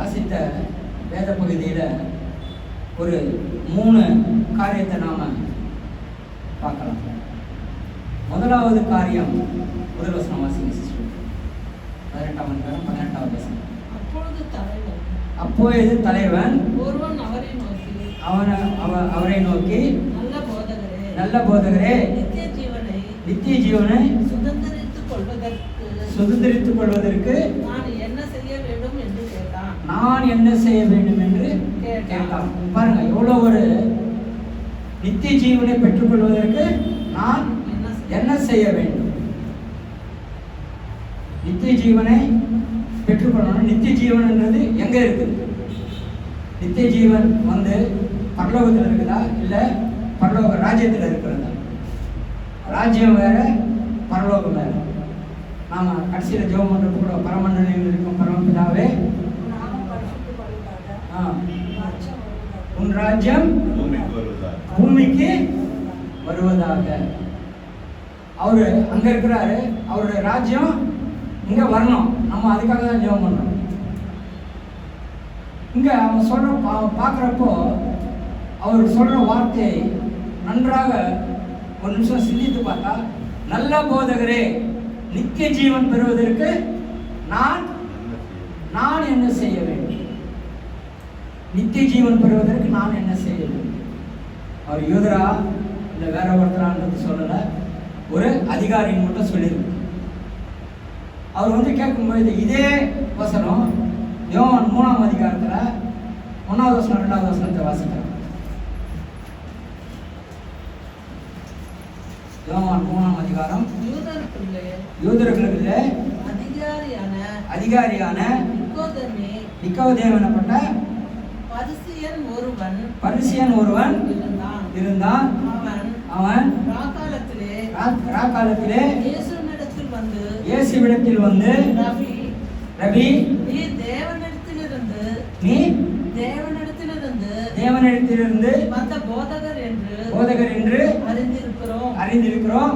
வாசித்த வேத பகுதியில் ஒரு 3 காரியத்தை நாம் பார்க்கலாம். முதலாவது காரியம், முதல் வசனம் வாசிங்க சிஸ்டர். 18ஆம் அதிகாரம் 18வது வசனம். அப்பொழுது தலைவன் ஒருவன் அவரை நோக்கி நல்ல போதகரே, நித்திய ஜீவனை சுதந்தரித்துக் கொள்வதற்கு நான் என்ன செய்ய வேண்டும் என்று கேட்டான். நான் என்ன செய்ய வேண்டும் என்று கேட்டான். பாருங்க, எவ்வளோ ஒரு நித்திய ஜீவனை பெற்றுக்கொள்வதற்கு நான் என்ன செய்ய வேண்டும். நித்திய ஜீவனை பெற்றுக்கொள்ளணும். நித்திய ஜீவன்ன்றது எங்க இருக்குது? நித்திய ஜீவன் பரலோகத்தில் இருக்குதா, இல்லை பரலோக ராஜ்யத்தில் இருக்கிறதா? ராஜ்யம் வேற, பரலோகம் வேற. நாம கடைசியில் ஜெபம் பண்றது கூட பரமண்டலில் இருக்கும் பரமபிதாவே, உன் ராஜ்யம் பூமிக்கு வருவதாக. அவரு அங்க இருக்கிறாரு, அவருடைய ராஜ்யம் இங்க வரணும். நம்ம அதுக்காக தான் ஜெபம் பண்றோம். இங்க அவன் சொல்ற பார்க்குறப்போ அவர் சொல்ற வார்த்தையை நன்றாக ஒரு நிமிஷம் சிந்தித்து பார்த்தா, நல்ல போதகரே, நித்திய ஜீவன் பெறுவதற்கு நான் என்ன செய்ய வேண்டும்? நித்திய ஜீவன் பெறுவதற்கு நான் என்ன செய்ய வேண்டும்? அவர் யூதரா இல்லை வேற ஒருத்தரான்றது சொல்லலை, ஒரு அதிகாரின்னு மட்டும் சொல்லியிருக்கு. அவர் கேட்கும்போது இதே வசனம் யோவான் 3ஆம் அதிகாரத்தில் 1வது வசனம் 2வது வசனத்தை வாசிக்கிறோம். யோவான் 3ஆம் அதிகாரம். யூதர்களுக்கு அதிகாரியான நிக்கோதேமு எனப்பட்ட பரிசேயன் ஒருவன் இருந்தான். அவன் ராக்காலத்திலே இயேசுவிடத்தில் வந்து ரபி, நீ தேவனிடத்திலிருந்து வந்த போதகர் என்று அறிந்திருக்கிறோம்.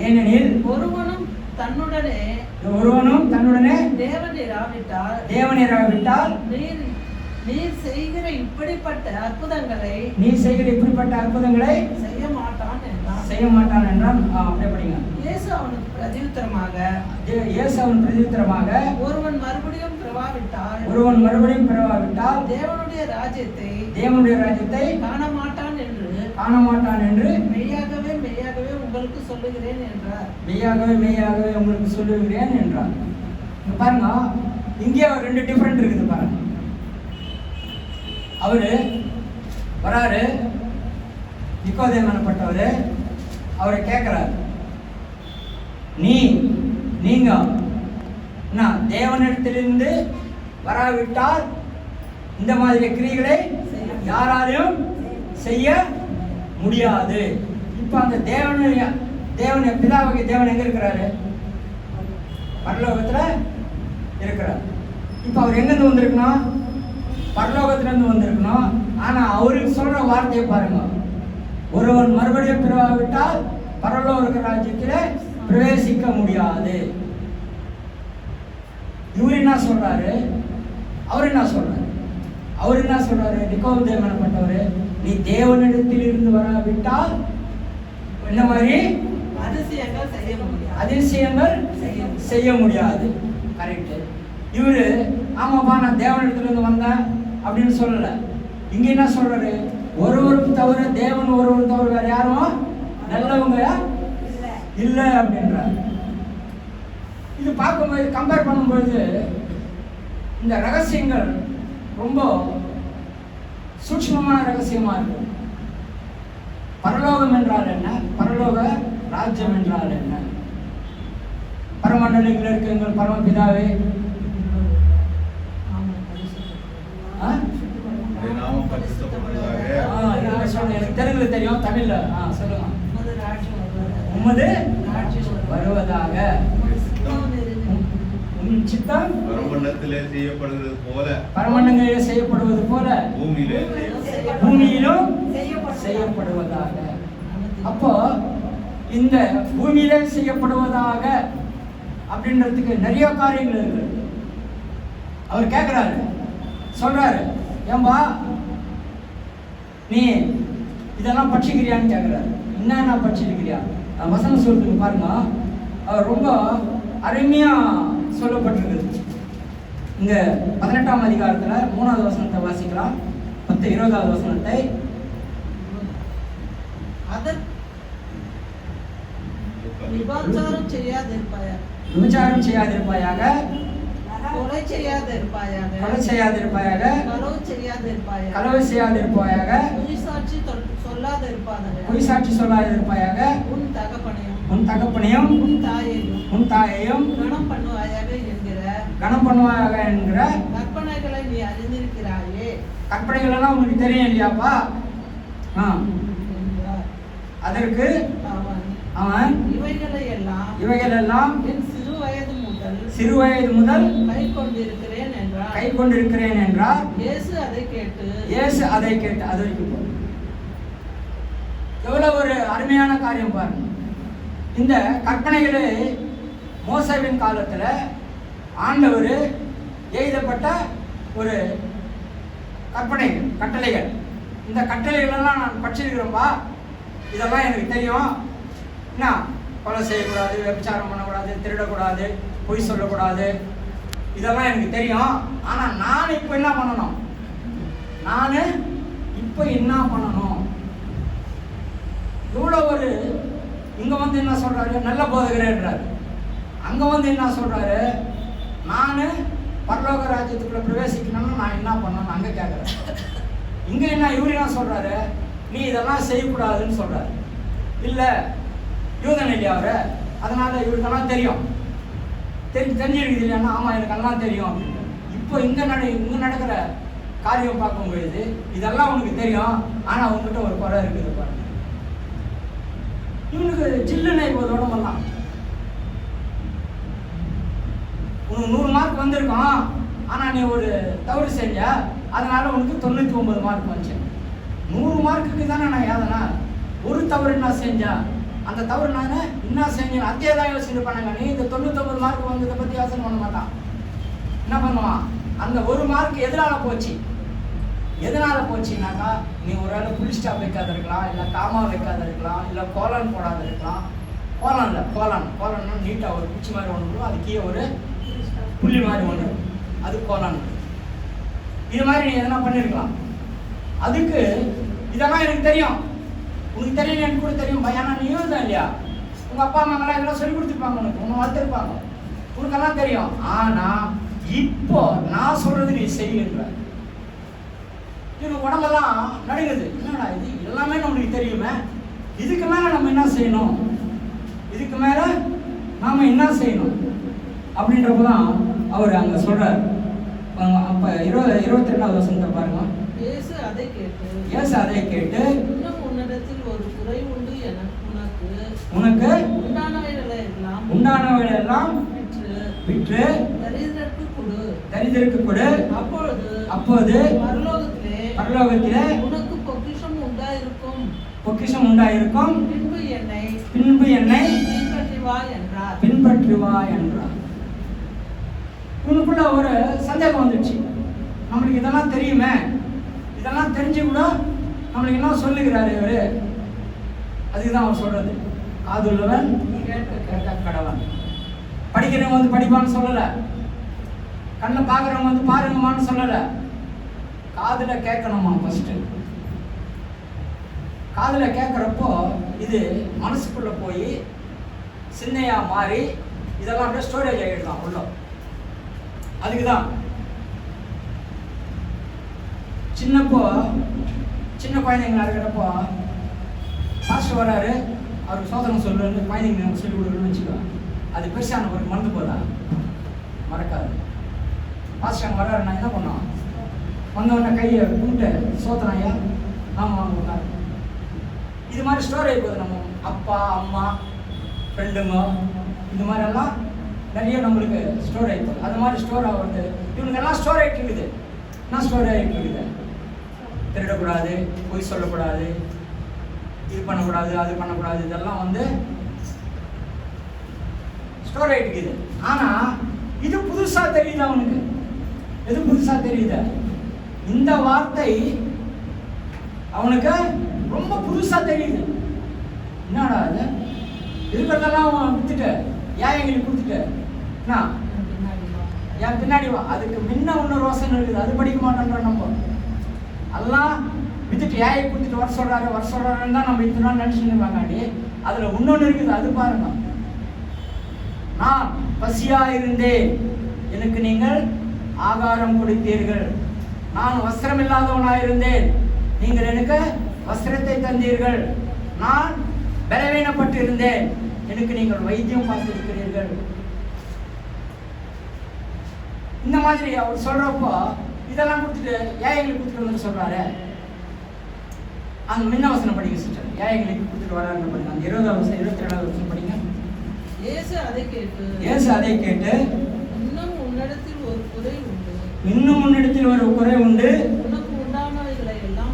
ஏனெனில் ஒருவனும் தன்னுடனே தேவனிராவிட்டால் நீர் செய்கிற இப்படிப்பட்ட அற்புதங்களை செய்ய மாட்டான் என்றான். அப்படியே படிங்க. இயேசு அவனுக்கு பிரதியுத்தரமாக ஒருவன் மறுபடியும் பிறவாவிட்டால் தேவனுடைய ராஜ்யத்தை காண மாட்டான் என்று மெய்யாகவே உங்களுக்கு சொல்லுகிறேன் என்றார். மெய்யாகவே உங்களுக்கு சொல்லுகிறேன் என்றார். பாருங்க, இங்கே 2 டிஃபரெண்ட் இருக்குது பாருங்க. அவரு வராரு, நிக்கோதேமு எனப்பட்டவரு அவரை கேட்கிறார், நீங்க தேவனிடத்திலிருந்து வராவிட்டால் இந்த மாதிரி கிரியைகளை யாராலையும் செய்ய முடியாது. இப்ப அந்த தேவன் பிதாவாகிய தேவன் எங்க இருக்கிறாரு? பரலோகத்துல இருக்கிறார். இப்ப அவர் எங்கிருந்து வந்திருக்கணும்? பரலோகத்திலிருந்து வந்திருக்கணும். ஆனா அவருக்கு சொல்ற வார்த்தையை பாருங்க, ஒருவன் மறுபடியும் பிறவாவிட்டால் பரலோக ராஜ்யத்திலே பிரவேசிக்க முடியாது. இவர் என்ன சொல்றாரு? அவர் என்ன சொல்றாரு? நிக்கோதேமு எனப்பட்டவரு, நீ தேவனிடத்தில் இருந்து வராவிட்டால் இந்த மாதிரி அதிசயங்கள் செய்ய முடியாது. கரெக்ட். இவரு ஆமாப்பா நான் தேவனிடத்திலிருந்து வந்தேன் அப்படின்னு சொல்லல. இங்க என்ன சொல்றாரு? ஒருவரும் தவிர தேவன் ஒருவரும் தவிர வேற யாரும் நல்லவங்க இல்லை அப்படின்றார். இது பார்க்கும்போது கம்பேர் பண்ணும்போது இந்த ரகசியங்கள் ரொம்ப சூட்சமமான ரகசியமா இருக்கு. பரலோகம் என்றால் என்ன? பரலோக ராஜ்யம் என்றால் என்ன? பரமண்டலங்களில் இருக்க எங்கள் பரமபிதாவே, எனக்கு தெலுங்குல தெரியும், தமிழ்ல சொல்லுங்க. உமது வருவதாக, உன் சித்தம் பரமண்டலத்திலே செய்யப்படுவது போல பூமியிலும் செய்யப்படுவதாக. அப்போ இந்த பூமியிலே செய்யப்படுவதாக அப்படின்றதுக்கு நிறைய காரியங்கள் இருக்கு. அவர் கேட்கிறாரு, சொல்றாரு, ஏம்பா நீ இதெல்லாம் படிச்சுக்கிறியான்னு கேட்குறாரு. என்ன படிச்சிருக்கிறியா? வசனம் சொல்றதுக்கு பாருங்க, அவர் ரொம்ப அருமையா சொல்லப்பட்டிருக்குது. இங்க 18ஆம் அதிகாரத்துல 3வது வசனத்தை வாசிக்கலாம். 10-20வது வசனத்தை. விபச்சாரம் செய்யாதிருப்பாயாக, விபச்சாரம் செய்யாதிருப்பாயாக, கொலை செய்யாதிருப்பாயாக, கொலை செய்யாதிருப்பாயாக, களவு செய்யாதிருப்பாயாக, களவு செய்யாதிருப்பாயாக, பொய் சாட்சி சொல்லாதிருப்பாயாக, பொய் சாட்சி சொல்லாதிருப்பாயாக, உன் தகப்பனையும் உன் தகப்பனையும் உன் தாயையும் கனம் பண்ணுவாயாக என்கிற கற்பனைகளை நீ அறிந்திருக்கிறாயே. கற்பனைகள் எல்லாம் உங்களுக்கு தெரியும் இல்லையாப்பா? அதற்கு அவன் இவைகள் எல்லாம் என் சிறு வயது முதல் கை கொண்டிருக்கிறேன் என்றார். இயேசு அதை கேட்டு அது வரைக்கும் எவ்வளவு ஒரு அருமையான காரியம் பாருங்க. இந்த கற்பனைகளே மோசேவின் காலத்துல ஆண்டவர் எழுதப்பட்ட ஒரு கட்டளைகள். இந்த கட்டளைகள் எல்லாம் நான் படிச்சிருக்கிறேன்பா, இதெல்லாம் எனக்கு தெரியும். என்ன, கொலை செய்யக்கூடாது, விபச்சாரம் பண்ணக்கூடாது, திருடக்கூடாது, பொய் சொல்லக்கூடாது, இதெல்லாம் எனக்கு தெரியும். ஆனா நான் இப்போ என்ன பண்ணணும்? இவ்வளோ ஒரு இங்க வந்து என்ன சொல்றாரு? நல்ல போதகரேன்றாரு. அங்க வந்து என்ன சொல்றாரு? நான் பரலோக ராஜ்யத்துக்குள்ள பிரவேசிக்கணும்னு நான் என்ன பண்ணணும் அங்க கேட்கறேன். இங்க என்ன இவரு என்ன சொல்றாரு? நீ இதெல்லாம் செய்யக்கூடாதுன்னு சொல்றாரு. இல்ல யூதன் இல்லையா அவரு, அதனால இவருக்கெல்லாம் தெரியும், தெரிஞ்சிருக்குது இல்லைன்னா, ஆமா எனக்கு எல்லாம் தெரியும் அப்படின்னு. இப்போ இங்க நடக்கிற காரியம் பார்க்கும்பொழுது இதெல்லாம் உனக்கு தெரியும், ஆனா உங்ககிட்ட ஒரு குறை இருக்குது பாருங்க. இவனுக்கு ஜில்லுனை போதோட வரலாம். உனக்கு 100 மார்க் வந்திருக்கும், ஆனா நீ ஒரு தவறு செஞ்ச, அதனால உனக்கு 99 மார்க் வந்துச்சு. 100 மார்க்குக்கு தானே நான் ஏதனா ஒரு தவறு என்ன செஞ்சேன், அந்த தவறு நான் என்ன செஞ்சேன் அதே தான் யோசனை பண்ணாங்க. நீ இந்த 99 மார்க் வந்ததை பத்தி யோசனை பண்ண மாட்டான். என்ன பண்ணுவான்? அந்த ஒரு மார்க் எதனால போச்சுனாக்கா, நீ ஒரு வேளை புல் ஸ்டாப் வைக்காத இருக்கலாம், இல்லை காமா வைக்காத இருக்கலாம், இல்லை கோலன் போடாத இருக்கலாம். கோலன்னா நீட்டாக ஒரு குச்சி மாதிரி ஒன்று, அது கீழே ஒரு புள்ளி மாதிரி ஒன்று, அது கோலன். இது மாதிரி நீ எதனா பண்ணிருக்கலாம். அதுக்கு இதெல்லாம் எனக்கு தெரியும், உனக்கு தெரியும், எனக்கு கூட தெரியும். ஏன்னா நீ தான் இல்லையா, உங்க அப்பா அம்மாங்களாம் இதெல்லாம் சொல்லி கொடுத்துருப்பாங்க, உன்னை வளர்த்துருப்பாங்க, உனக்கெல்லாம் தெரியும். ஆனா இப்போ நான் சொல்றது நீ செய்யுன்ற. இவங்க உடம்பெல்லாம் நடுங்குது. என்னடா இது, எல்லாமே நம்மளுக்கு தெரியுமே, இதுக்கு மேல நம்ம என்ன செய்யணும், அப்படின்றப்பதான் அவர் அங்க சொல்றாரு. அப்ப 22வது வசனத்தை பாருங்க. இயேசு அதை கேட்டு இன்னும் உன்னிடத்தில் ஒரு குறை உண்டு, உனக்கு உண்டானவைகள் எல்லாம் விற்று தரித்திரருக்கு கொடு. அப்போது பரலோகத்திலே உனக்கு பொக்கிஷம் உண்டாயிருக்கும். பின்பு என்னை பின்பற்றி வா என்றார். உனக்குள்ள ஒரு சந்தேகம் வந்துடுச்சு, நம்மளுக்கு இதெல்லாம் தெரியுமே, இதெல்லாம் தெரிஞ்சு கூட நம்மளுக்கு என்ன சொல்லுகிறாரு இவரு? அதுக்குதான் அவர் சொல்றது, காதுள்ளவன் கேட்க கடவன். படிக்கிறவங்க வந்து படிப்பான்னு சொல்லல, கண்ணை பார்க்குறவங்க வந்து பாருங்கம்மான்னு சொல்லல, காதுல கேட்கணுமா. ஃபர்ஸ்ட் காதுல கேட்குறப்போ இது மனசுக்குள்ள போய் சின்னையா மாறி இதெல்லாம் அப்படியே ஸ்டோரேஜ் ஆகிடலாம் உள்ள. அதுக்குதான் சின்ன குழந்தைங்களா இருக்கிறப்போ பாஸ்டர் வராரு, அவருக்கு சோதனை சொல்லுன்னு குழந்தைங்க நம்ம சொல்லி கொடுக்கணும்னு வச்சுக்கோ, அது பெருசான ஒரு மறந்து போதா, மறக்காது. பாஸ்டர் வராரு, நான் என்ன பண்ணோம், வந்தவொடனே கையை கூப்பிட்டு சோதனை ஐயா ஆமாம் உட்காரு. இது மாதிரி ஸ்டோர் ஆகி போகுது. நம்ம அப்பா அம்மா ஃப்ரெண்டுங்க இந்த மாதிரி எல்லாம் நிறைய நம்மளுக்கு ஸ்டோர் ஆகி போகுது. அது மாதிரி ஸ்டோர் ஆகுது. இவனுக்கெல்லாம் ஸ்டோர் ஆகிட்டு இருக்குது. என்ன ஸ்டோர் ஆகிட்டு இருக்குது? திருடக்கூடாது, பொய் சொல்லக்கூடாது, இது பண்ணக்கூடாது, அது பண்ணக்கூடாது, இதெல்லாம் வந்து ஸ்டோர் ஆகிட்டு இருக்குது. ஆனால் இது புதுசாக தெரியுது அவனுக்கு. எது புதுசாக தெரியுது? இந்த வார்த்தை அவனுக்கு ரொம்ப புதுசா தெரியுது. என்னடா அது, இருக்கிறதெல்லாம் அவன் வித்துட்டு ஏன் எங்களுக்கு கொடுத்துட்டு என் பின்னாடி வா. அதுக்கு முன்ன இன்னொரு ரோசனை இருக்குது, அது படிக்க மாட்டோன்ற நம்ம எல்லாம் வித்துட்டு ஏஐ கொடுத்துட்டு வர சொல்றாருன்னு தான் நம்ம இத்தனை நாள் நினைச்சுருவாங்க. அதுல இன்னொன்று இருக்குது, அது பாருங்க. நான் பசியா இருந்தேன், எனக்கு நீங்கள் ஆகாரம் கொடுத்தீர்கள். நான் வஸ்திரம் இல்லாதவனாயிருந்தேன், நீங்கள் எனக்கு வஸ்திரத்தை தந்தீர்கள். நான் பலவீனப்பட்டு இருந்தேன், எனக்கு நீங்கள் வைத்தியம் பார்த்திருக்கிறீர்கள். இந்த மாதிரி அவர் சொல்றப்போ இதெல்லாம் கொடுத்துட்டு ஏழைகளுக்கு கொடுத்துட்டு சொல்றாரு. அந்த முன்ன வசனம் படிங்க சிஸ்டர். ஏழைகளுக்கு கொடுத்துட்டு வராருன்னு படிங்க. அந்த 20வது 22வது வசனம் படிங்க. இயேசு அதை கேட்டு இன்னும் உன்னிடத்தில் ஒரு குறை உண்டு, உனக்கு உண்டானவைகளை எல்லாம்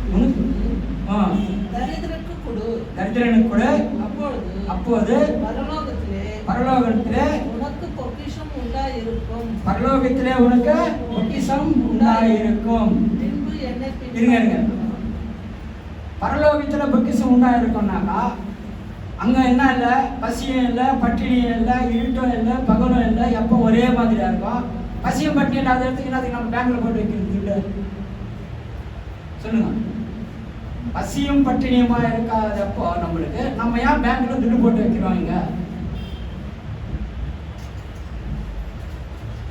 தரித்திரனுக்கு கொடு. அப்போது பரலோகத்திலே உனக்கு பொக்கிஷம் உண்டாயிருக்கும். பின்பு என்னை இருங்க. பரலோகத்துல பொக்கிஷம் உண்டாயிருக்கும்னாக்கா அங்க என்ன இல்லை, பசியும் இல்லை, பட்டினியும் இல்லை, இருட்டும் இல்லை, பகலும் இல்லை, எப்போ ஒரே மாதிரியா இருக்கும். பசியும் பட்டினி இல்லாத இடத்துக்கு எல்லாத்துக்கு நம்ம பேங்க்ல போட்டு வைக்கிறது இல்லை சொல்லுங்க. பசியும் பட்டினியுமா இருக்காதப்போ நம்மளுக்கு நம்ம ஏன் பேங்க்ல துட்டு போட்டு வைக்கிறோம்? இங்க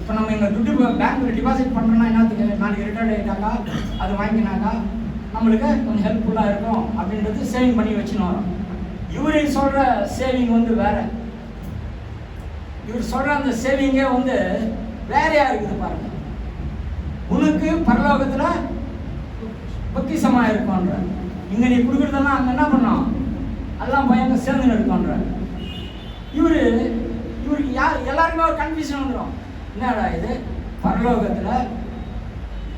இப்போ நம்ம இங்க துட்டு பேங்க்ல டிபாசிட் பண்றோம்னா என்னத்துக்கு? நாளைக்கு ரிட்டையர்ட் ஆகிட்டாக்கா அது வாங்கினாக்கா நம்மளுக்கு கொஞ்சம் ஹெல்ப்ஃபுல்லா இருக்கும் அப்படின்றது சேவிங் பண்ணி வச்சுன்னு வரோம். இவரு சொல்ற சேவிங் வந்து வேற. இவர் சொல்ற அந்த சேவிங்கே வந்து வேறையா இருக்குது பாருங்க. உனக்கு பரலோகத்துல பொக்கிஷமா இருக்கும்ன்ற. இங்க நீ கொடுக்குறதெல்லாம் அங்க என்ன பண்ணோம், எல்லாம் பயங்க சேர்ந்து இருக்கும்ன்ற. இவரு எல்லாருக்குமே ஒரு கன்ஃபியூஷன் வந்துடும். என்னடா இது, பரலோகத்துல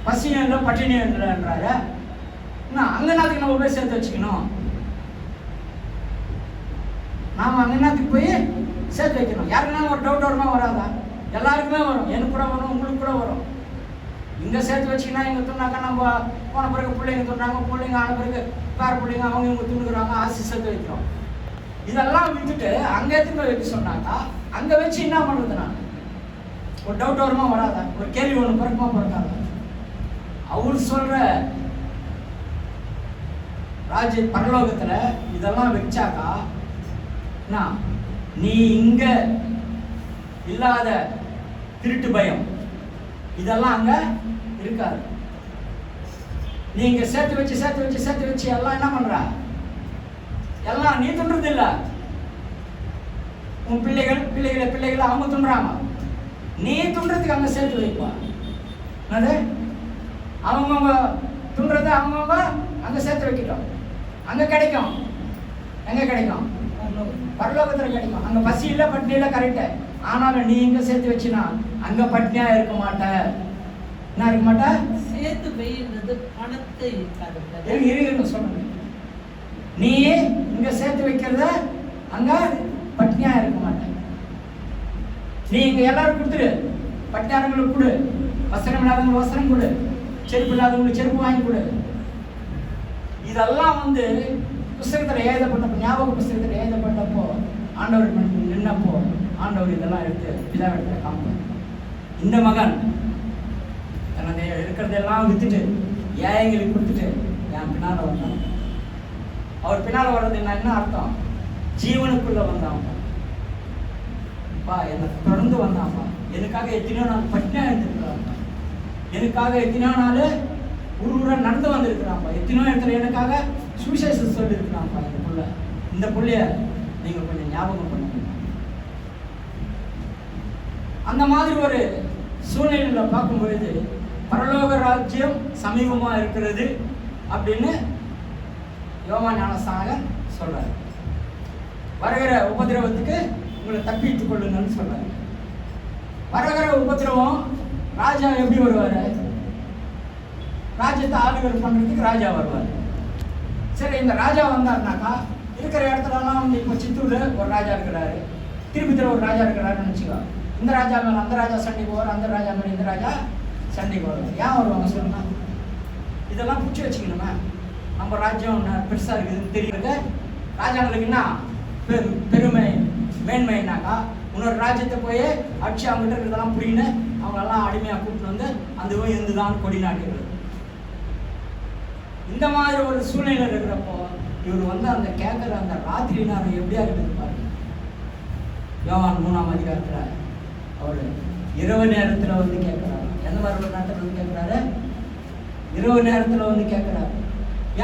பசியும் இல்லை பட்டினியும் இல்லைன்றாரு. அங்க நாத்துக்கு நம்ம போய் சேர்த்து வச்சுக்கணும், நாம அங்க என்னத்துக்கு போய் சேர்த்து வைக்கணும். யாருக்குன்னா ஒரு டவுட் வருமா வராதா? எல்லாருக்குமே வரும். எனக்கு கூட வரும், உங்களுக்கு கூட வரும். இங்க சேர்த்து வச்சுக்கினா இங்க துண்ணாக்கா நம்ம போன பிறகு பிள்ளைங்க துண்ணாங்க, பிள்ளைங்க ஆன பிறகு பேர பிள்ளைங்க அவங்க இவங்க துணுக்குறாங்க, ஆசி சேர்த்து வைக்கிறோம். இதெல்லாம் விட்டுட்டு அங்க எடுத்து போய் வைக்க சொன்னாக்கா அங்க வச்சு என்ன பண்றது? நான் ஒரு டவுட் வருமா வராதா? ஒரு கேள்வி ஒண்ணு பிறக்குமா பிறக்காத? அவரு சொல்ற பரலோகத்துல இதெல்லாம் வச்சாக்கா நீ இங்க இல்லாத திருட்டு பயம் இதெல்லாம் அங்க இருக்காது. நீ இங்க சேர்த்து வச்சு எல்லாம் என்ன பண்ற? எல்லாம் நீ துன்றது இல்ல, உன் பிள்ளைகளை அவங்க துன்றாங்க. நீ துன்றதுக்கு அங்க சேர்த்து வைப்பா. அவங்கவுங்க துன்றதை அவங்கவுங்க அங்க சேர்த்து வைக்கிட்டோம். அங்க கிடைக்கும். எங்க கிடைக்கும்? பரலோகத்துல கிடைக்கும். அங்க பசி இல்ல பட்டினி இல்ல, கரெக்ட். ஆனாலும் நீ இங்க சேர்த்து வச்சினா அங்க பட்டினியா இருக்க மாட்ட. என்ன இருக்க மாட்ட? சேர்த்து வைக்கிறது பணத்தை சொல்லுங்க. நீ இங்க சேர்த்து வைக்கிறத அங்க பட்டினியா இருக்க மாட்ட. நீ இங்க எல்லாரும் கொடுத்துரு, பட்டினியாரங்களுக்கு கொடு, வஸ்திரம் இல்லாதவங்களுக்கு வஸ்திரம் கொடு, செருப்பு இல்லாதவங்களுக்கு செருப்பு வாங்கி கொடு. இதெல்லாம் வந்து புஸ்தகத்தில் எழுதப்பட்டப்போ, ஞாபக புஸ்தகத்தில் எழுதப்பட்டப்போ ஆண்டவர் நின்னப்போ ஆண்டவர் இதெல்லாம் எடுத்து பிதாவிடத்தில் காமிப்பார். இந்த மகன் தனது இருக்கிறதெல்லாம் வித்துட்டு ஏழைங்களுக்கு கொடுத்துட்டு என் பின்னால வந்தான். அவர் பின்னால வர்றது என்ன அர்த்தம்? ஜீவனுக்குள்ள வந்தான்ப்பா. என்னை தொடர்ந்து வந்தான்ப்பா. எனக்காக எத்தனையோ நாள் பட்டினியா இருந்திருக்கிறான்ப்பா. எனக்காக எத்தனையோ நாள் ஊரூரா நடந்து வந்திருக்கிறான்ப்பா. எத்தனையோ இடத்துல எனக்காக சுவிசேஷம் சொல்லி இருக்கிறான்ப்பா. இந்த புள்ளைய நீங்க கொஞ்சம் ஞாபகம் பண்ணுங்க. அந்த மாதிரி ஒரு சூழ்நிலையில பார்க்கும் பொழுது பரலோக ராஜ்யம் சமீபமா இருக்கிறது அப்படின்னு யோவான் ஞானஸ்நானகர் சொல்றாரு. வருகிற உபதிரவத்துக்கு உங்களை தப்பித்துக் கொள்ளுங்கன்னு சொல்றாரு. வருகிற உபதிரவம் ராஜா எப்படி வருவாரு? ராஜ்யத்தை ஆளுகர் பண்றதுக்கு ராஜா வருவார். சரி, இந்த ராஜா வந்தாருனாக்கா இருக்கிற இடத்துலலாம் வந்து இப்போ சித்தூர்ல ஒரு ராஜா இருக்கிறாரு, திருப்பதியில் ஒரு ராஜா இருக்கிறாருன்னு நினச்சிக்கோ. இந்த ராஜா மேலே அந்த ராஜா சண்டைக்கு போவார், அந்த ராஜா மேலே இந்த ராஜா சண்டைக்கு வருவார். ஏன் வருவாங்க சொல்லுங்க? இதெல்லாம் பிடிச்சி வச்சுக்கணுமே. நம்ம ராஜ்யம் பெருசாக இருக்குதுன்னு தெரியுது. ராஜாங்களுக்கு என்ன பெருமை மேன்மைனாக்கா இன்னொரு ராஜ்யத்தை போய் அடிச்சு அவங்ககிட்ட இருக்கிறதெல்லாம் புரியுன்னு அவங்களெல்லாம் அடிமையாக கூப்பிட்டு வந்து அந்த இருந்துதான் கொடி நாட்டுகிறது. இந்த மாதிரி ஒரு சூழ்நிலை இருக்கிறப்போ இவர் வந்து அந்த கேட்குற அந்த ராத்திரி நேரம் எப்படியா இருக்குது பாருங்க. யோவான் 3ஆம் அதிகாரத்தில் அவர் இரவு நேரத்தில் வந்து கேட்குறாரு. எந்த மாதிரி ஒரு நேரத்தில் வந்து கேட்குறாரு? இரவு நேரத்தில் வந்து கேட்குறாரு.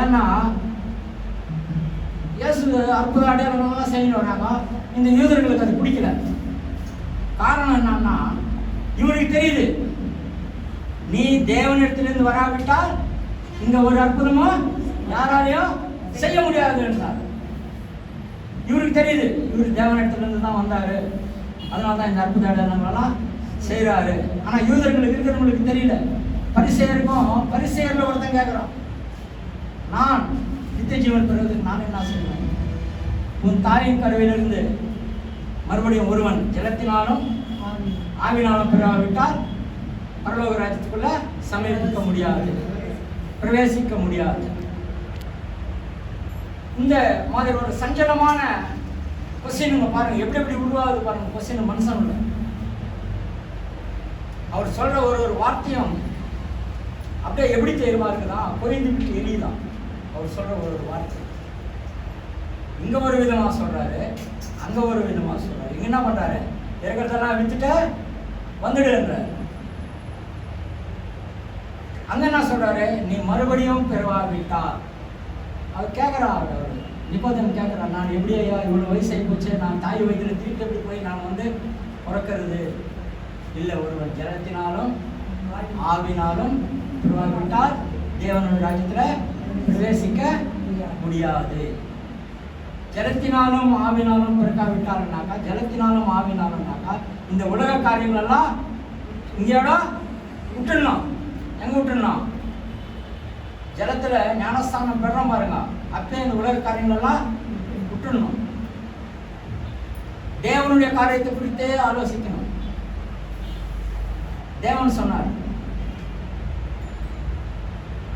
ஏன்னா இயேசு அற்புத அடையாளங்கள்லாம் செய்யணும் வராங்க. இந்த யூதர்களுக்கு அது பிடிக்கல. காரணம் என்னன்னா, இவருக்கு தெரியுது நீ தேவனிடத்திலிருந்து வராவிட்டால் இங்க ஒரு அற்புதமும் யாராலையும் செய்ய முடியாது என்றார். இவருக்கு தெரியுது இவர் தேவனிடத்திலிருந்து தான் வந்தாரு, அதனால தான் இந்த அற்புத அடையாளங்கள்லாம் செய்யறாரு. ஆனா யூதர்களுக்கு இருக்கிறவங்களுக்கு தெரியல. பரிசேயர்ல ஒருத்தன் கேட்கிறான், நான் நித்திய ஜீவன் பெறுவதற்கு நான் என்ன செய்வேன்? உன் தாயின் கருவிலிருந்து மறுபடியும் ஒருவன் ஜலத்தினாலும் ஆவினாலும் பெறாவிட்டால் பரலோக ராஜ்யத்துக்குள்ள சமீபிக்க முடியாது, பிரவேசிக்க முடியாது. இந்த மாதிரி ஒரு சஞ்சலமான கொஸ்டின் பாருங்க, எப்படி எப்படி உருவாகுது பாருங்க கொஸ்டின் மனுஷனுள்ள. அவர் சொல்ற ஒரு வார்த்தையும் அப்படியே எப்படி தெரியுமா இருக்குதான், பொரிந்து விட்டு எரியுதான். அவர் சொல்ற ஒரு வார்த்தை இங்க ஒரு விதமா சொல்றாரு, அங்க ஒரு விதமா சொல்றாரு. இங்க என்ன பண்றாரு? இருக்கிறதெல்லாம் வித்துட்டு வந்துடுன்றாரு. அங்க என்ன சொல்றாரு? நீ மறுபடியும் பெறுவாவிட்டார். அவர் கேட்கிறார், அவர் நிபந்தனை கேட்கிறார், நான் எப்படி ஐயா இவ்வளவு வயசு ஆகி போச்சு, நான் தாய் வயிற்றுல திருப்பி எப்படி போய் நான் வந்து பிறக்கிறது? இல்லை, ஒருவன் ஜலத்தினாலும் ஆவினாலும் பெறுவாவிட்டால் தேவனுடைய ராஜ்யத்துல பிரவேசிக்க முடியாது. ஜலத்தினாலும் ஆவினாலும் பிறக்காவிட்டாருனாக்கா, ஜலத்தினாலும் ஆவினாலும்னாக்கா இந்த உலக காரியங்கள் எல்லாம் இங்கேயோட விட்டுடணும். எங்க விட்டுடணும்? ஜலத்துல ஞானஸ்தானம் பெறோம் பாருங்க, அப்பே இந்த உலக காரியங்கள் எல்லாம் விட்டுடணும். தேவனுடைய காரியத்தை குறித்தே ஆலோசிக்கணும். தேவன் சொன்னார்,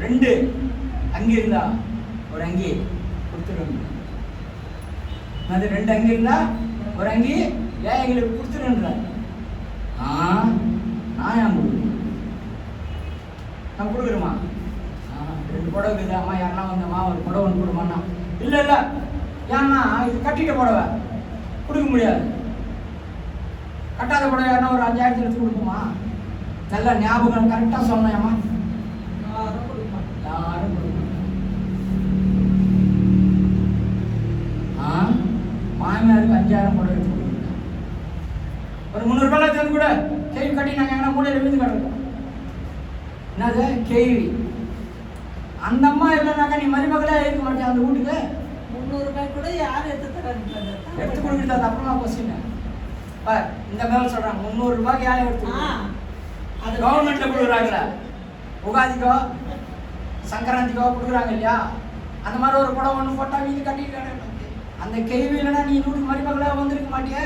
2 அங்கி இருந்தா ஒரு அங்கி கொடுத்துருங்க. அது 2 அங்கி இருந்தா ஒரு அங்கி ஏன் எங்களுக்கு கொடுத்துருன்றார். நான் ஏன் கொடுக்கணும்? நான் கொடுக்குறோமா? 2 புடவை இருக்குது, அம்மா யாருன்னா வந்தம்மா ஒரு புடவை ஒன்று கொடுமாண்ணா. இல்லை இல்லை, ஏன்னா இது கட்டிட்ட புடவை கொடுக்க முடியாது. கட்டாத புடவை யாருன்னா ஒரு 5000 எடுத்து கொடுக்குமா? நல்லா ஞாபகம் கரெக்டாக சொன்னேம்மா. யாரும் கொடுக்க மாமியாருக்கு 5000 புடவை எடுத்து கொடுக்குறேன். ஒரு 300 ரூபாய் சேர்ந்து கூட கேள்வி கட்டி நாங்கள் எங்கன்னா மூலையில் விழுந்து கிடக்கோம். என்னது கேள்வி? அந்த அம்மா இல்லைனாக்கா நீ மருமகளே இருக்க மாட்டேன் அந்த வீட்டுக்கு. 300 ரூபாய் கூட யார் எடுத்து கொடுக்குறது? அது அப்புறமா கொஸ்டின். இந்த மேல சொல்றாங்க 300 ரூபாய்க்கு யாரும் எடுத்து அது கவர்மெண்ட்ல கொடுக்குறாங்களா? உகாதிக்கோ சங்கராந்திக்கோ கொடுக்குறாங்க இல்லையா? அந்த மாதிரி ஒரு படம் ஒன்று போட்டா வீடு கட்டிட்டு அந்த கேள்வி இல்லைன்னா நீ வீட்டுக்கு மருமகளா வந்திருக்க மாட்டிய.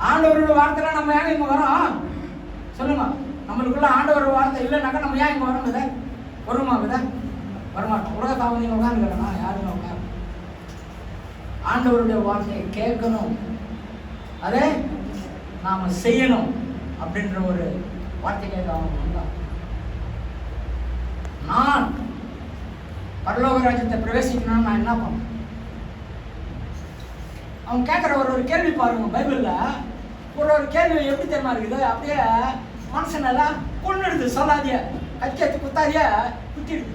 ஆண்டவரோட வார்த்தை நம்ம ஏன் இங்க வரோம் சொல்லுங்க? நம்மளுக்குள்ள ஆண்டவர் வார்த்தை இல்லைனாக்கா நம்ம ஏன் இங்க வரோம்? வித வருமா? வித வரமாட்டோம். உலகத்தான் நீங்க உட்காந்துக்கிறேன்னா யாருங்க உட்காரு? ஆண்டவருடைய வார்த்தையை கேட்கணும், அதே நாம செய்யணும் அப்படின்ற ஒரு வார்த்தை கேட்க அவங்க வந்தான். நான் பரலோக ராஜ்யத்தை பிரவேசிக்கணும்னு நான் என்ன பண்ணேன்? அவங்க கேட்குற ஒரு கேள்வி பாருங்க. பைபிள்ல ஒரு கேள்வி எப்படி தெரியுமா இருக்குது? அப்படியே மனுஷனெல்லாம் கொண்டுடுது. சொல்லாதிய கத்தியத்து குத்தாதிய குத்திடுது,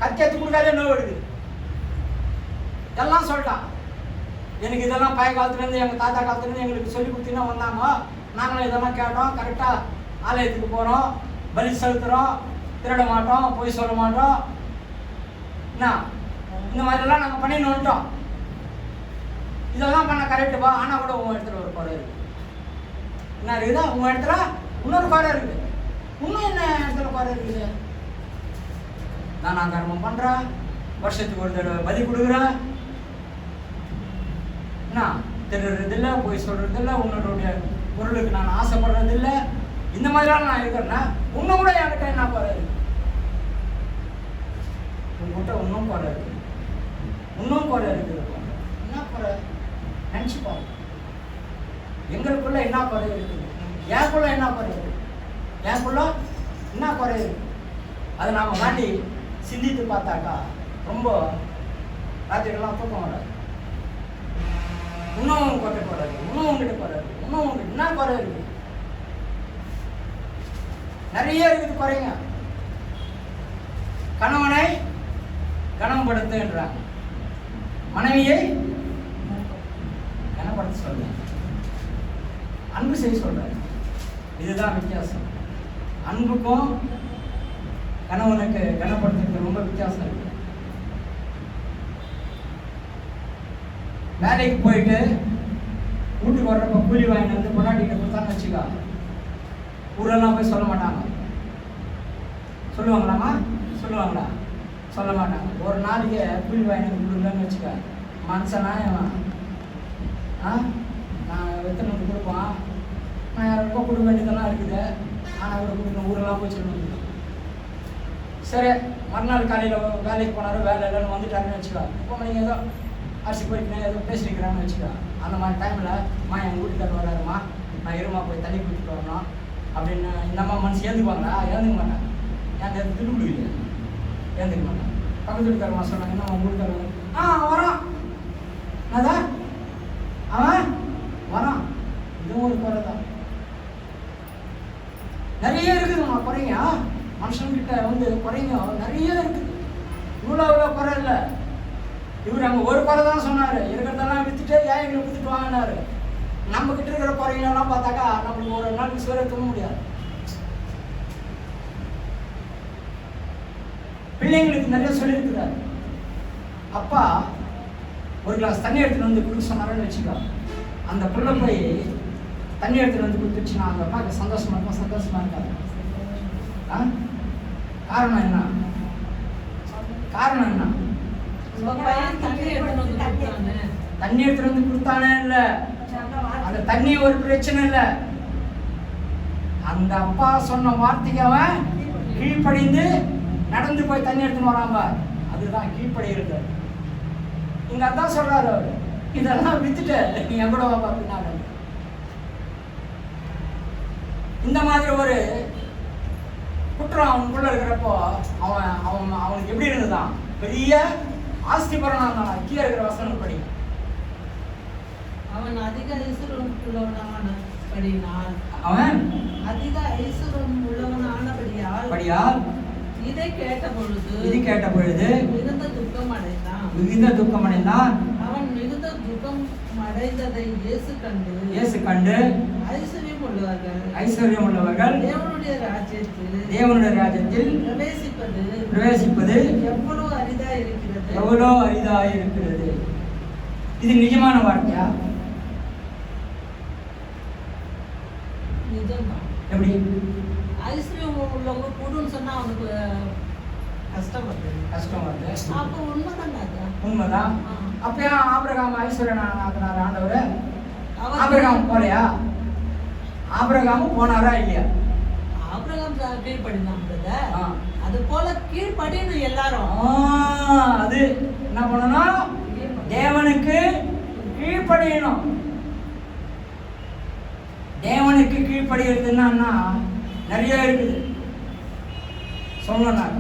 கத்தியத்து கொடுக்காதே நோவு எடுக்குது. எல்லாம் சொல்லிட்டான். எனக்கு இதெல்லாம் பழைய காலத்துலேருந்து எங்கள் தாத்தா காலத்துலேருந்து எங்களுக்கு சொல்லி கொடுத்தீங்கன்னா வந்தாங்க. நாங்களும் இதெல்லாம் கேட்டோம், கரெக்டாக ஆலயத்துக்கு போகிறோம், பலி செலுத்துகிறோம், திருட மாட்டோம், பொய் சொல்ல மாட்டோம். என்ன இந்த மாதிரிலாம் நாங்கள் பண்ணின்னு வந்துட்டோம். இதெல்லாம் பண்ண கரெக்டுப்பா. ஆனால் கூட உங்கள் இடத்துல ஒரு குறை இருக்குது. என்ன இருக்குதா? உங்கள் இடத்துல இன்னொரு குறை இருக்குது. இன்னும் என்ன இடத்துல குறை இருக்குது? நான் கர்மம் பண்ணுறேன், வருஷத்துக்கு ஒரு தடவை பலி கொடுக்குறேன், என்ன திருடுறதில்லை, பொய் சொல்கிறதில்லை, உன்னோடைய பொருளுக்கு நான் ஆசைப்படுறதில்லை, இந்த மாதிரிலாம் நான் இருக்கிறேன்னா இன்னும் கூட என்கிட்ட என்ன குறை இருக்கு? உங்ககிட்ட இன்னும் குறை இருக்கு, இன்னும் குறை இருக்குது. என்ன குறை நினச்சிப்போம். எங்களுக்குள்ள என்ன குறை இருக்குது? எனக்குள்ள என்ன குறை இருக்கு? எனக்குள்ள என்ன குறை இருக்கு? அதை நாம் மாட்டி சிந்தித்து பார்த்தாக்கா ரொம்ப ராத்திரிலாம் தூக்கம் வராது. இன்னும் குறை குறை இருக்கு, இன்னும் உங்ககிட்ட குறை இருக்கு, இன்னும் உங்ககிட்ட என்ன குறை இருக்கு? நிறைய இருக்குது குறைங்க. கணவனை கனப்படுத்துன்றாங்க, மனைவியை கனப்படுத்த சொல்ற, அன்பு செய்ய சொல்ற. இதுதான் வித்தியாசம். அன்புக்கும் கணவனுக்கு கனப்படுத்துறதுக்கு ரொம்ப வித்தியாசம் இருக்கு. வேலைக்கு போயிட்டு வீட்டுக்கு வர்றப்ப கூலி வாங்கிட்டு வந்து பொண்டாட்டிகிட்ட கொடுத்தான்னு வச்சுக்கா, ஊரெல்லாம் போய் சொல்ல மாட்டாங்க. சொல்லுவாங்களாம்மா? சொல்லுவாங்களா? சொல்ல மாட்டாங்க. ஒரு நாளைக்கு கூலி வாங்கிட்டு கொடுக்கலன்னு வச்சுக்க, மனுஷனா நான் எத்தனை கொடுப்பான், நான் ரொம்ப கொடுக்க வேண்டியதெல்லாம் இருக்குது, ஆனால் கூட கொடுக்கணும், ஊரெல்லாம் போய் சொல்லணும். சரி, மறுநாள் காலையில் வேலைக்கு போனாலும் வேலை இல்லைன்னு வந்துட்டாருன்னு வச்சுக்கா, இப்போ நீங்கள் ஏதோ அரிசி போயிட்டு ஏதோ பேசிக்கிறான்னு வச்சுக்கா, அந்த மாதிரி டைமில் எங்கள் வீட்டுக்காரர் வராருமா, நான் இருமா போய் தண்ணி குடிச்சிட்டு வரணும் அப்படின்னு இந்த அம்மா மனசு ஏந்துக்குவாங்களா? ஏந்துக்க மாட்டாங்க. ஏன் திருவிடுவீங்க? ஏந்துக்க மாட்டாங்க. பக்கத்து வீட்டுக்காரமா சொன்னாங்க, என்ன உங்கள் வீட்டுக்காரர் வரான், அதான் அவன் வரான். இதுவும் ஒரு குறை தான். நிறைய இருக்குதுமா குறைங்க. மனுஷன்கிட்ட வந்து குறைங்க நிறைய இருக்குது. இவ்வளோ குறை இல்லை. இவர் அங்கே ஒரு குறை தான் சொன்னார், இருக்கிறதெல்லாம் விற்றுட்டு ஏன் எங்களை விற்றுட்டு வாங்கினாரு. நம்ம கிட்ட இருக்கிற குறைங்களெல்லாம் பார்த்தாக்கா நம்மளுக்கு ஒரு நாளைக்கு சோறு தூங்க முடியாது. பிள்ளைங்களுக்கு நிறைய சொல்லியிருக்கிறார். அப்பா ஒரு கிளாஸ் தண்ணி எடுத்துகிட்டு வந்து கொடுக்க சொன்னாருன்னு வச்சுக்கோ, அந்த புள்ள போய் தண்ணி எடுத்துகிட்டு வந்து கொடுத்துச்சுன்னா அந்த அப்பாவுக்கு சந்தோஷமா இருக்கும், சந்தோஷமா இருக்காது. காரணம் என்ன? காரணம் என்ன? தண்ணி எடுத்துட்டு வந்து கொடுத்தானே இல்ல, அந்த தண்ணி ஒரு பிரச்சனை இல்ல, அந்த அப்பா சொன்ன வார்த்தைக்கு அவன் கீழ்ப்படிந்து நடந்து போய் தண்ணி எடுத்துன்னு வராம, அதுதான் கீழ்ப்படிகிறது. இங்க அதான் சொல்றாரு அவரு, இதெல்லாம் வித்துட்டு நீ என் கூட வாப்பா பின்னால. இந்த மாதிரி ஒரு குற்றம் அவனுக்குள்ள இருக்கிறப்போ அவனுக்கு எப்படி இருந்ததுதான்? பெரிய ஆஸ்தி பரனா இருந்தான். கீழே இருக்கிற வசனம் படி, அவன் அதிக ஐசுரம் உள்ளவனானபடியால் அவன் அதிக ஐசுரம் உள்ளவனானபடியால் இதை கேட்ட பொழுது மிகுந்த துக்கம் அடைந்தான். அவன் மிகுந்த துக்கம் அடைந்ததை இயேசு கண்டு ஐஸ்வர்யம் உள்ளவர்கள் தேவனுடைய ராஜ்யத்தில் பிரவேசிப்பது எவ்வளவு அரிதா இருக்கிறது. இது நிஜமான வார்த்தையா? எப்படி? ஐஸ்வர்யம் உள்ளவங்க கூடுன்னு சொன்னா அவனுக்கு கஷ்டம் வருது. அப்ப உண்மைதான். அப்ப ஏன் ஆபிரகாம் ஐஸ்வர்யன் ஆகினார் ஆண்டவர்? ஆபிரகாம் போலையா? ஆபிரகாமும் போனாரா இல்லையா? ஆபிரகாம் கீழ்ப்படினான். அது போல கீழ்ப்படியணும் எல்லாரும். அது என்ன பண்ணணும்? தேவனுக்கு கீழ்ப்படியணும். தேவனுக்கு கீழ்ப்படிகிறதுன்னா நிறைய இருக்குது சொல்லணும்.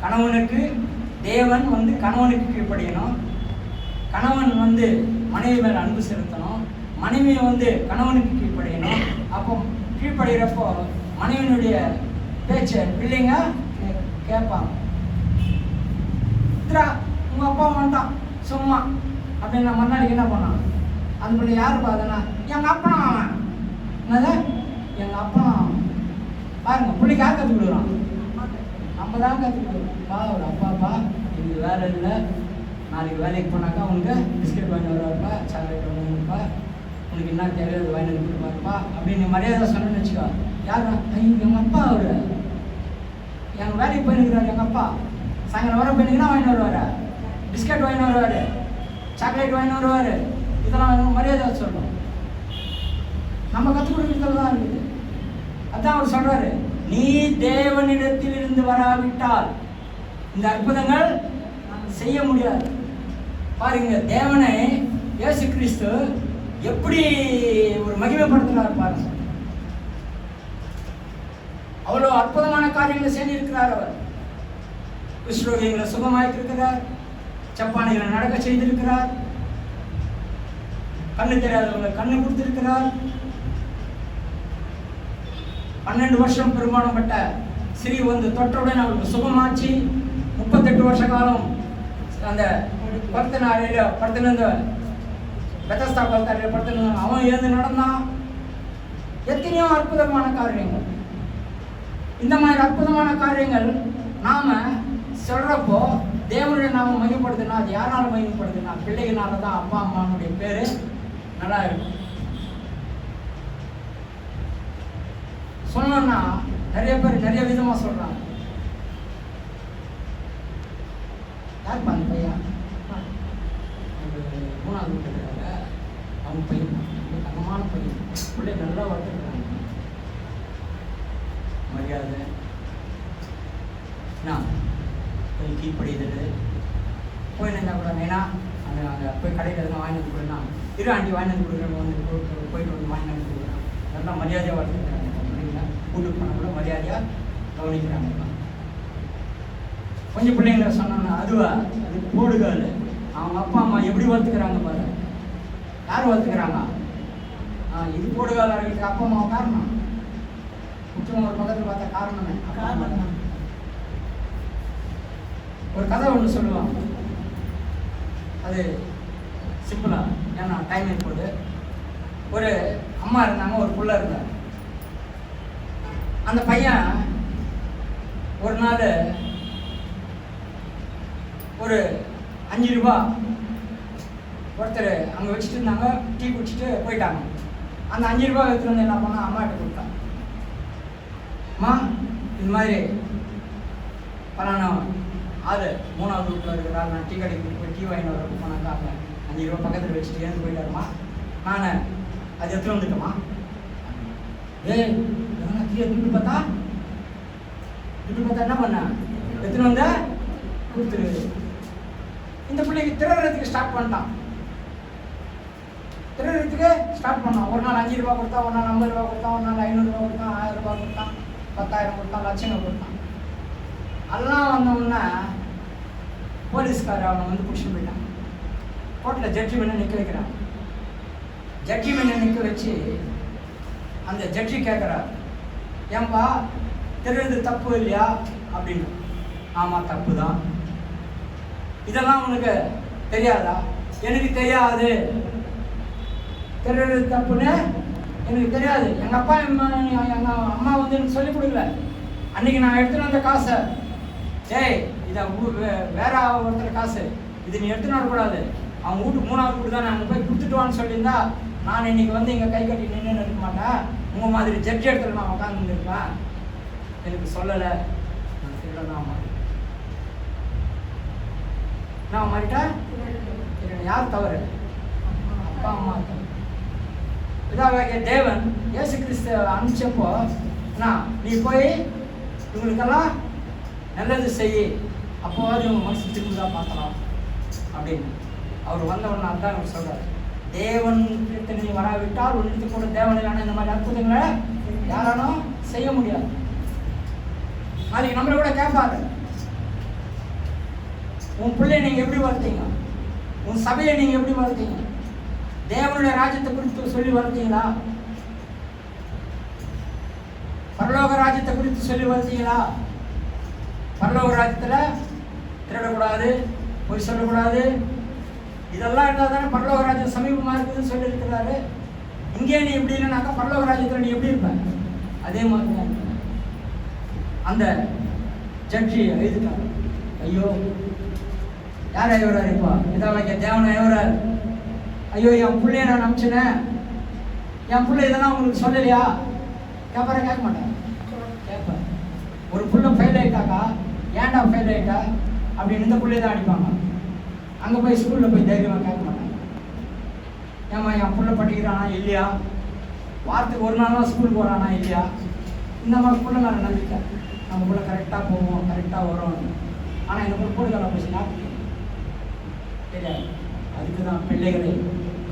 கணவனுக்கு தேவன் வந்து கணவனுக்கு கீழ்ப்படியணும். கணவன் வந்து மனைவி மேல அன்பு செலுத்தணும். மனைவியை வந்து கணவனுக்கு கீழ்ப்படியணும். அப்போ கீழ்ப்படுகிறப்போ மனைவியினுடைய பேச்சை பிள்ளைங்க கேட்பாங்க. உங்க அப்பா வந்துட்டான் சும்மா அப்படின்னு மறுநாளைக்கு என்ன பண்ணாங்க? அந்த பிள்ளை யாரு பார்த்தனா? எங்க அப்பா அவன் என்னது? எங்க அப்பா பாருங்க, பிள்ளைக்கு யார் கற்றுக் கொடுக்குறான்? நம்ம தான் கற்றுக் கொடுக்குறோம். ஒரு அப்பாப்பா இன்னைக்கு வேலை இல்லை, நாளைக்கு வேலைக்கு போனாக்கா உனக்கு பிஸ்கெட் வாங்கி வருவாருப்பா, சாக்லேட் வாங்கிப்பா, உனக்கு என்ன தேவையோ அது வாங்கி கொடுப்பாருப்பா அப்படின்னு மரியாதை சொன்னேன்னு வச்சுக்கோ. யாரா? எங்கள் அப்பா அவரு எங்கள் வேலைக்கு போயிருக்கிறாரு. எங்கள் அப்பா சாயங்காலம் வர போயிருந்தீங்கன்னா வாங்கிட்டு வருவார், பிஸ்கெட் வாங்கிட்டு வருவார், சாக்லேட் வாங்கிட்டு வருவார். இதெல்லாம் மரியாதை சொல்லணும். நம்ம கற்றுக் கொடுக்கறதுல தான் இருக்குது. அதான் அவர் சொல்றாரு, நீ தேவனிடத்தில் இருந்து வராவிட்டால் இந்த அற்புதங்கள் செய்ய முடியாது. பாருங்க, தேவனை இயேசு கிறிஸ்து எப்படி ஒரு மகிமைப்படுத்துறார் பாருங்க. அவ்வளோ அற்புதமான காரியங்களை செஞ்சிருக்கிறார். அவர் குஷ்ரோகிகளை சுகமாக்கிருக்கிறார், சப்பானிகளை நடக்க செய்திருக்கிறார், கண்ணு தெரியாதவங்களை கண்ணு கொடுத்திருக்கிறார். 12 வருஷம் பெரும்பாலும் பட்ட ஸ்ரீ வந்து தொற்றவுடன் அவருக்கு சுகமாச்சு. 38 வருஷ காலம் அந்த படுத்திருந்த பெத்தஸ்தா படுத்தாரில் படுத்திருந்தான். அவன் எழுந்து நடந்தான். எத்தனையோ அற்புதமான காரியங்கள். இந்த மாதிரி அற்புதமான காரியங்கள் நாம சொல்றப்போ தேவனுடைய நாம மையப்படுதுன்னா அது யாரால மையப்படுதுன்னா பிள்ளைகளால தான். அப்பா அம்மானுடைய பேரு நல்லா இருக்கும். சொன்னோம்னா நிறைய பேர் நிறைய விதமா சொல்றாங்க. யார் அந்த பையன் 3வது வீட்டுக்காக அவங்க பையன் தங்கமான பையன், பிள்ளை நல்லா வளர்த்துருக்காங்க. மரியாதை போய் கீழ்படிதல் போய் நின்றா கூட ஏன்னா அங்கே அங்கே போய் கடையில் எதுவும் வாங்கி வந்து கொடுனா இரு ஆண்டி வாங்கி வந்து கொடுக்குறவங்க வந்து போயிட்டு வந்து வாங்கி வந்து கொடுக்குறாங்க. நல்லா மரியாதையாக வளர்த்துக்கிறாங்க. பிள்ளைங்களா வீட்டுக்கு போனால் கூட மரியாதையாக கவனிக்கிறாங்க. கொஞ்சம் பிள்ளைங்களை சொன்னோன்னா அதுவா அது போடுகால். அவங்க அப்பா அம்மா எப்படி வளர்த்துக்கிறாங்க பாரு. யார் வளர்த்துக்கிறாங்க? இது போடுகால் இருக்கிற அப்பா அம்மா காரணம். முக்கியமாக ஒரு பக்கத்தில் பார்த்தா காரணமே காரணம். ஒரு கதை ஒன்று சொல்லுவாங்க, அது சிம்பிளா, ஏன்னா டைம் இருப்போது. ஒரு அம்மா இருந்தாங்க, ஒரு புள்ள இருந்தார். அந்த பையன் ஒரு நாள் ஒரு 5 ரூபா ஒருத்தர் அங்கே வச்சுட்டு இருந்தாங்க, டீ குடிச்சிட்டு போயிட்டாங்க. அந்த 5 ரூபா எடுத்துட்டு வந்து என்ன பண்ணா அம்மா கிட்ட கொடுத்தாங்க. அம்மா இது மாதிரி பலானா ஆள் 3வது வீட்டில் இருக்கிறாள், நான் டீ கடைக்கு போய் டீ வாங்கி வர போனாக்கா அவங்க 5 ரூபா பக்கத்தில் வச்சுட்டு ஏந்து போயிட்டாருமா, நான் அது எடுத்துட்டு வந்துட்டோமா. கீழே துட்டு பார்த்தா என்ன பண்ண எடுத்துன்னு வந்த கொடுத்துரு. இந்த பிள்ளைக்கு திருடுறதுக்கு ஸ்டார்ட் பண்ணிட்டான். திருடுறதுக்கு ஸ்டார்ட் பண்ணான். ஒரு நாள் 5 ரூபா கொடுத்தா, ஒரு நாள் 50 ரூபா கொடுத்தான், ஒரு நாள் 500 ரூபா கொடுத்தான், 1000 ரூபா கொடுத்தான், 10,000 கொடுத்தான், லட்சங்கள் கொடுத்தான். எல்லாம் வந்தோம்னா போலீஸ்கார அவனை வந்து பிடிச்சிட்டு போயிட்டான். கோர்ட்டில் ஜட்ஜ்மெண்ட் நிற்க வைக்கிறான். ஜட்ஜ்மெண்ட் நிற்க வச்சு அந்த ஜட்ஜி கேட்குறார், ஏன்பா திருடுறது தப்பு இல்லையா அப்படின்னு. ஆமாம் தப்பு தான். இதெல்லாம் உனக்கு தெரியாதா? எனக்கு தெரியாது. திருடுறது தப்புன்னு எனக்கு தெரியாது. எங்கள் அப்பா எங்கள் அம்மா வந்து எனக்கு சொல்லிக் கொடுக்கல. அன்னைக்கு நான் எடுத்துன்னு வந்த காசை, ஏய் இதை வேற ஒருத்தர் காசு, இது நீ எடுத்துன்னு வரக்கூடாது, அவங்க வீட்டுக்கு 3வது வீட்டு தான் நாங்கள் போய் கொடுத்துட்டுவான்னு சொல்லியிருந்தா நான் இன்னைக்கு வந்து இங்கே கை கட்டி நின்று இருக்க மாட்டேன். உங்கள் மாதிரி ஜட்ஜி இடத்துல நான் உட்காந்து இருப்பேன். எனக்கு சொல்லலை, நான் சொல்லலாம். நான் மாறிட்டேன். யார் தவறு? அப்பா அம்மா தவறு. இதாக தேவன் இயேசு கிறிஸ்து அனுப்பிச்சப்போ நீ போய் இவங்களுக்கெல்லாம் நல்லது செய், அப்போவாது இவங்க மனசு திரும்பி தான் பார்க்கலாம் அப்படின்னு அவர் வந்தவன். அதான் அவர் சொல்றாரு, தேவன் நீ வராவிட்டால் உன்னிடத்து கூட தேவனான இந்த மாதிரி அற்புதங்களை யாராலும் செய்ய முடியாது. நாளைக்கு நம்மளை கூட கேட்பாரு, உன் பிள்ளைய நீங்க எப்படி வளர்த்தீங்க? உன் சபையை நீங்க எப்படி வளர்த்தீங்க? தேவனுடைய ராஜ்யத்தை குறித்து சொல்லி வளர்த்தீங்களா? பரலோக ராஜ்யத்தை குறித்து சொல்லி வளர்த்தீங்களா? பரலோக ராஜ்யத்தில் திருடக்கூடாது, பொய் சொல்லக்கூடாது, இதெல்லாம் இருந்தால் தானே பரலோக ராஜ்யம் சமீபமாக இருக்குதுன்னு சொல்லி இருக்கிறாரு. இங்கே நீ எப்படி இல்லைனாக்கா பரலோக ராஜ்யத்தில் நீ எப்படி இருப்ப? அதே மாதிரி தான் அந்த ஜட்ஜி எழுதிட்டாங்க. ஐயோ யார் ஐயோரார்? இப்போ இதாக தேவனை ஐயோரார். ஐயோ என் பிள்ளைய நான் அனுப்பிச்சினேன், என் பிள்ளை இதெல்லாம் உங்களுக்கு சொல்லலையா? கேட்பார? கேட்க மாட்டேன். கேட்பேன். ஒரு பிள்ளை ஃபெயில் ஆகிட்டாக்கா, ஏன்டா ஃபெயில் ஆகிட்டா அப்படின்னு இந்த பிள்ளைய தான் அடிப்பாங்க. அங்கே போய் ஸ்கூலில் போய் தைரியமாக கேட்க மாட்டாங்க. ஏம்மா என் பிள்ளை படிக்கிறானா இல்லையா? வாரத்துக்கு ஒரு நாள் தான் ஸ்கூல் போகிறானா இல்லையா? இந்த மாதிரி கூட நான் நம்பிக்கை நம்ம கூட கரெக்டாக போவோம், கரெக்டாக வரோம். ஆனால் இந்த கூட போடுதல போச்சுன்னா தெரியாது. அதுக்கு தான் பிள்ளைகளை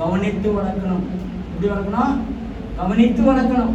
கவனித்து வளர்க்கணும். எப்படி வளர்க்கணும்? கவனித்து வளர்க்கணும்.